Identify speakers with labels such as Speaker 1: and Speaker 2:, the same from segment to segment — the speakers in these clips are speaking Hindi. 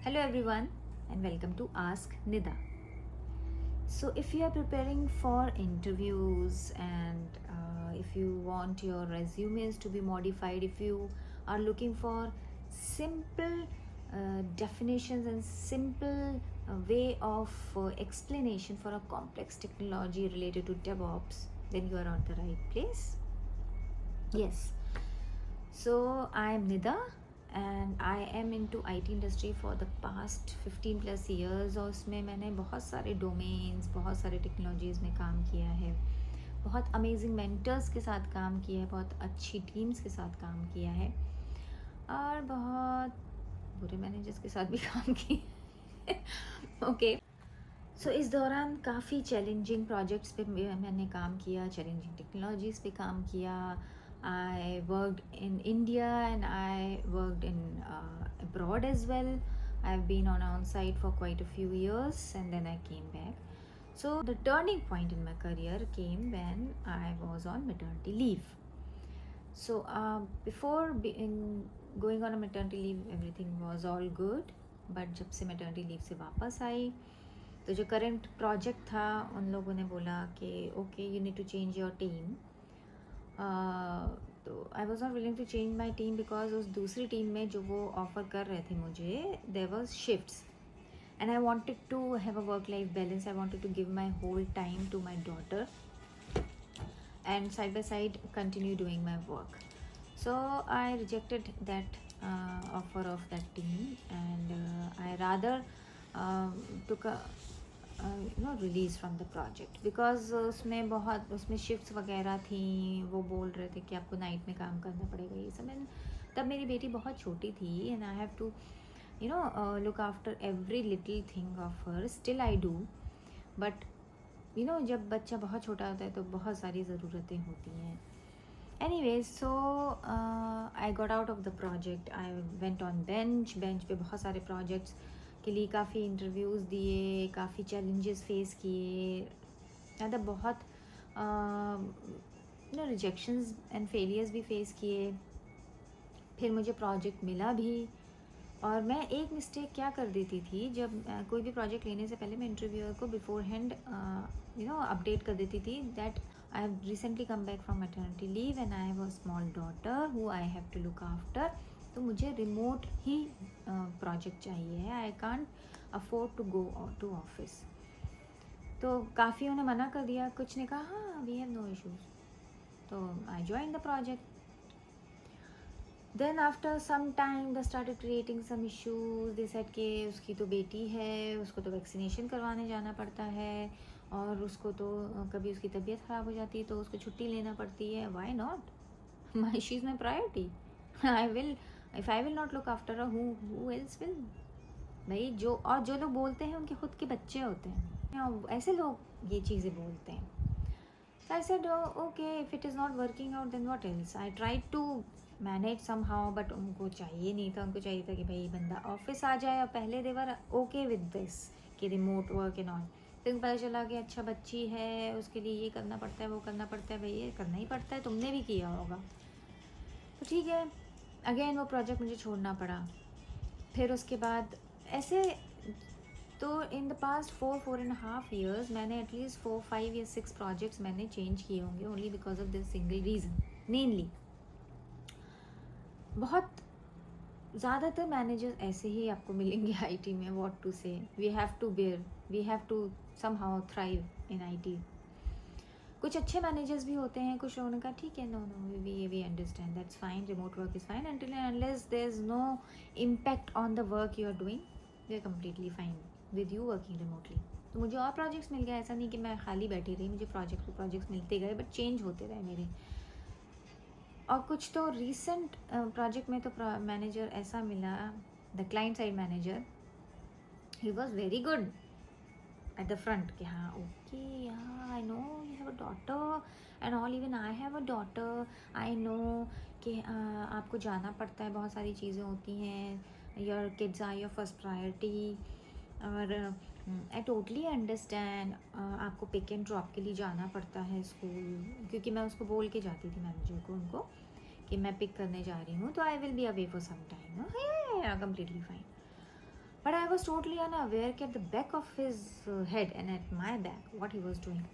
Speaker 1: Hello everyone and welcome to Ask Nida. So if you are preparing for interviews and if you want your resumes to be modified, if you are looking for simple definitions and simple way of explanation for a complex technology related to DevOps, then you are at the right place. Yes. So I am Nida and I am into IT industry for the past 15 plus years और उसमें मैंने बहुत सारे डोमेन्स बहुत सारे टेक्नोलॉजीज़ में काम किया है, बहुत अमेजिंग मेंटर्स के साथ काम किया है, बहुत अच्छी टीम्स के साथ काम किया है और बहुत बुरे मैनेजर्स के साथ भी काम किया ओके सो इस दौरान काफ़ी चैलेंजिंग प्रोजेक्ट्स पे मैंने काम किया, चैलेंजिंग टेक्नोलॉजीज़ पे काम किया. I worked in India and I worked in abroad as well. I've been on site for quite a few years and then I came back. So the turning point in my career came when I was on maternity leave. So before going on a maternity leave, everything was all good. But जब से maternity leave से वापस आई तो जो करंट प्रोजेक्ट था उन लोगों ने बोला कि okay you need to change your team. तो I was not willing to change my team because उस दूसरी टीम में जो वो ऑफ़र कर रहे थे मुझे there was shifts and I wanted to have a work life balance. I wanted to give my whole time to my daughter and side by side continue doing my work. So I rejected that offer of that team and I rather took a release from the project because उसमें शिफ्ट्स वगैरह थी. वो बोल रहे थे कि आपको नाइट में काम करना पड़ेगा. ये सब मैंने तब मेरी बेटी बहुत छोटी थी and I have to look after every little thing of her. Still I do but जब बच्चा बहुत छोटा होता है तो बहुत सारी ज़रूरतें होती हैं. Anyways so I got out of the project. I went on bench पे बहुत सारे प्रोजेक्ट्स के लिए काफ़ी इंटरव्यूज़ दिए, काफ़ी चैलेंजेस फेस किए, मतलब बहुत रिजेक्शंस एंड फेलियर्स भी फेस किए. फिर मुझे प्रोजेक्ट मिला भी और मैं एक मिस्टेक क्या कर देती थी जब कोई भी प्रोजेक्ट लेने से पहले मैं इंटरव्यूअर को बिफोर हैंड अपडेट कर देती थी that I have recently come back from maternity leave and I have a small daughter who I have to look after. तो मुझे रिमोट ही प्रोजेक्ट चाहिए है. I can't afford to go to office. तो काफ़ी उन्हें मना कर दिया. कुछ ने कहा हाँ वी हैव नो इश्यूज. तो I join the project. Then after some time they started creating some issues. They said कि उसकी तो बेटी है, उसको तो वैक्सीनेशन करवाने जाना पड़ता है और उसको तो कभी उसकी तबीयत ख़राब हो जाती है तो उसको छुट्टी लेना पड़ती है. Why not? My she is my priority. I will if I will not look after who else will. भाई जो लोग बोलते हैं उनके खुद के बच्चे होते हैं. ऐसे लोग ये चीज़ें बोलते हैं. So I said, oh, okay, if it is not working out, then what else? I tried to manage somehow, but उनको चाहिए नहीं था. उनको चाहिए था कि भाई बंदा ऑफिस आ जाए. और पहले they were okay with this कि रिमोट वर्क एंड ऑल. फिर पता चला कि अच्छा बच्ची है, उसके लिए ये करना पड़ता है, वो करना पड़ता है. भाई ये करना ही पड़ता है, तुमने भी किया होगा. तो ठीक है, अगेन वो प्रोजेक्ट मुझे छोड़ना पड़ा. फिर उसके बाद ऐसे तो इन द पास्ट 4.5 years मैंने एटलीस्ट 4, 5 या 6 प्रोजेक्ट्स मैंने चेंज किए होंगे only because of this single reason. Mainly बहुत ज़्यादातर मैनेजर्स ऐसे ही आपको मिलेंगे आईटी में. What to say, we have to bear, we have to somehow thrive in IT. कुछ अच्छे मैनेजर्स भी होते हैं. कुछ लोगों ने कहा ठीक है, no we understand, that's fine, remote work is fine until and unless there is no impact on the work you are doing, we are completely fine with you working remotely. तो मुझे और प्रोजेक्ट्स मिल गया. ऐसा नहीं कि मैं खाली बैठी रही. मुझे प्रोजेक्ट्स मिलते गए बट चेंज होते रहे मेरे. और कुछ तो रिसेंट प्रोजेक्ट में तो मैनेजर ऐसा मिला, the client side manager, he was very good at the front कि हाँ ओके हाँ I know you have a daughter and all. Even I have a daughter. I know कि आपको जाना पड़ता है, बहुत सारी चीज़ें होती हैं. Your kids are your first priority. और आई टोटली अंडरस्टैंड. आपको पिक एंड ड्रॉप के लिए जाना पड़ता है स्कूल, क्योंकि मैं उसको बोल के जाती थी मैनेजर को उनको कि मैं पिक करने जा रही हूँ तो I will be away for some time. Completely fine. But I was totally unaware at the back of his head and at my back what he was doing.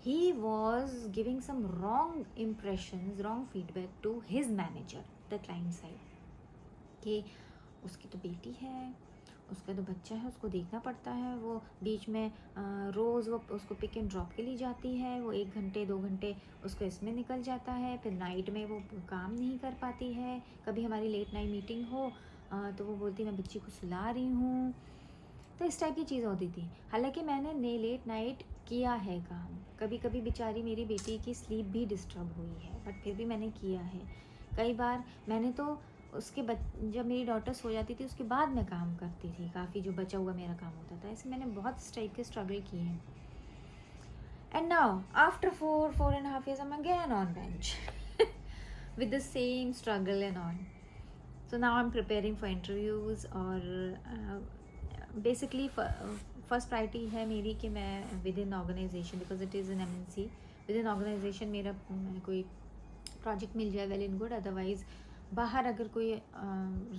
Speaker 1: He was giving some wrong impressions, wrong feedback to his manager, the client side, कि उसकी तो बेटी है, उसका तो बच्चा है, उसको देखना पड़ता है, वो बीच में रोज़ वो उसको पिक एंड ड्रॉप के लिए जाती है, वो 1 घंटे 2 घंटे उसको इसमें निकल जाता है, फिर नाइट में वो काम नहीं कर पाती है, कभी हमारी लेट नाइट मीटिंग हो तो वो बोलती मैं बच्ची को सुला रही हूँ। तो इस टाइप की चीज़ें होती थी। हालांकि मैंने लेट नाइट किया है काम, कभी कभी बेचारी मेरी बेटी की स्लीप भी डिस्टर्ब हुई है, बट फिर भी मैंने किया है। कई बार मैंने तो उसके जब मेरी डॉटर सो जाती थी उसके बाद मैं काम करती थी, काफ़ी जो बचा हुआ मेरा काम होता था। ऐसे मैंने बहुत इस टाइप के स्ट्रगल किए हैं। And now after 4.5 years I'm again on bench with the same struggle and on. So now I'm preparing for interviews और basically फर्स्ट प्रायोरिटी है मेरी कि मैं within organisation, because it is an MNC, within organisation मेरा कोई प्रोजेक्ट मिल जाए वेल एंड गुड। अदरवाइज़ बाहर अगर कोई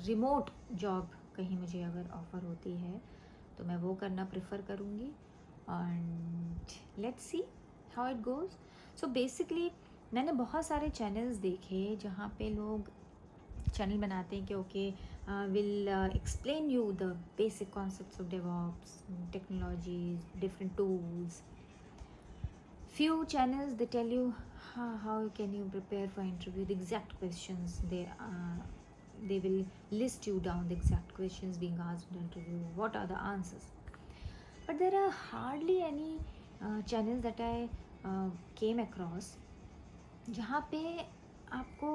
Speaker 1: रिमोट जॉब कहीं मुझे अगर ऑफ़र होती है तो मैं वो करना प्रेफर करूँगी। And let's see how it goes. So basically मैंने बहुत सारे चैनल्स देखे जहाँ पे लोग चैनल बनाते हैं कि okay will explain you the basic concepts of DevOps, technologies, different tools. Few channels they tell you how can you prepare for interview, the exact questions they will list you down, the exact questions being asked in interview, what are the answers. But there are hardly any channels that I came across जहाँ पे आपको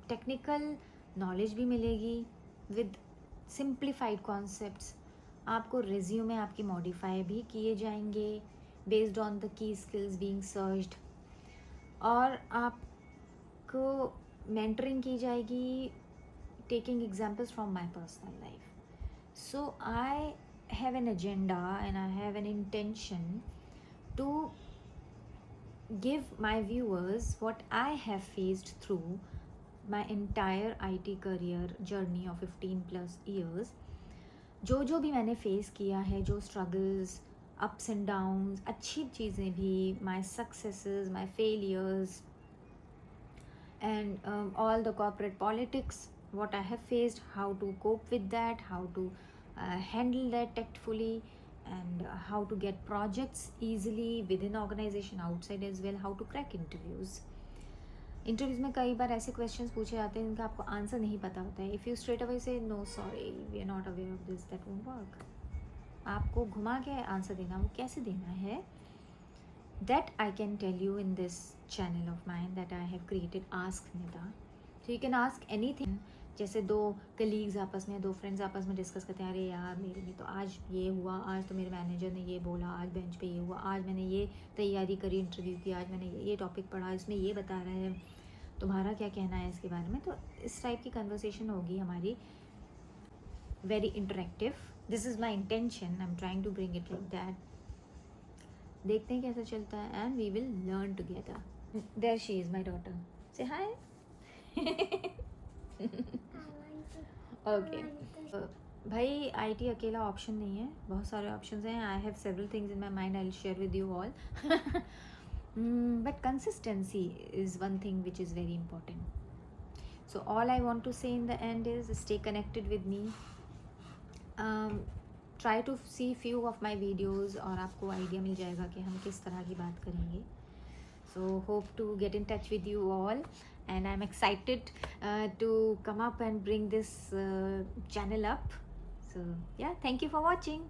Speaker 1: टेक्निकल नॉलेज भी मिलेगी विद सिंप्लीफाइड कॉन्सेप्ट्स, आपको रिज्यूमे आपकी मॉडिफाई भी किए जाएंगे based on the key skills being searched, और आपको मेंटरिंग की जाएगी taking examples from my personal life. So I have an agenda and I have an intention to give my viewers what I have faced through my entire IT career journey of 15+ years। जो भी मैंने फेस किया है, जो स्ट्रगल्स, अप्स एंड डाउन्स, अच्छी चीज़ें भी, my successes, my failures and all the corporate politics, what I have faced, how to cope with that, how to handle that tactfully, and how to get projects easily within organization, outside as well, how to crack interviews में कई बार ऐसे क्वेश्चंस पूछे जाते हैं जिनका आपको आंसर नहीं पता होता है। इफ़ यू स्ट्रेट अवे से no sorry we are not aware of this, that won't work. आपको घुमा के आंसर देना, वो कैसे देना है, that I can tell you in this channel of mine that I have created, Ask Nida. So you can ask anything। जैसे दो कलीग्स आपस में, दो फ्रेंड्स आपस में डिस्कस करते हैं, अरे यार मेरे में तो आज ये हुआ, आज तो मेरे मैनेजर ने ये बोला, आज बेंच पे ये हुआ, आज मैंने ये तैयारी करी इंटरव्यू की, आज मैंने ये टॉपिक पढ़ा, इसमें ये बता रहा है, तुम्हारा क्या कहना है इसके बारे में। तो इस टाइप की कन्वर्सेशन होगी हमारी, very interactive. This is my intention, I am trying to bring it like that. देखते हैं कैसा चलता है and we will learn together. There she is my daughter, say hi. Okay भाई, IT अकेला ऑप्शन नहीं है, बहुत सारे ऑप्शंस हैं। I have several things in my mind, I will share with you all. But consistency is one thing which is very important. So all I want to say in the end is stay connected with me, try to see few of my videos और आपको आइडिया मिल जाएगा कि हम किस तरह की बात करेंगे। So hope to get in touch with you all, and I'm excited to come up and bring this channel up. So yeah, thank you for watching.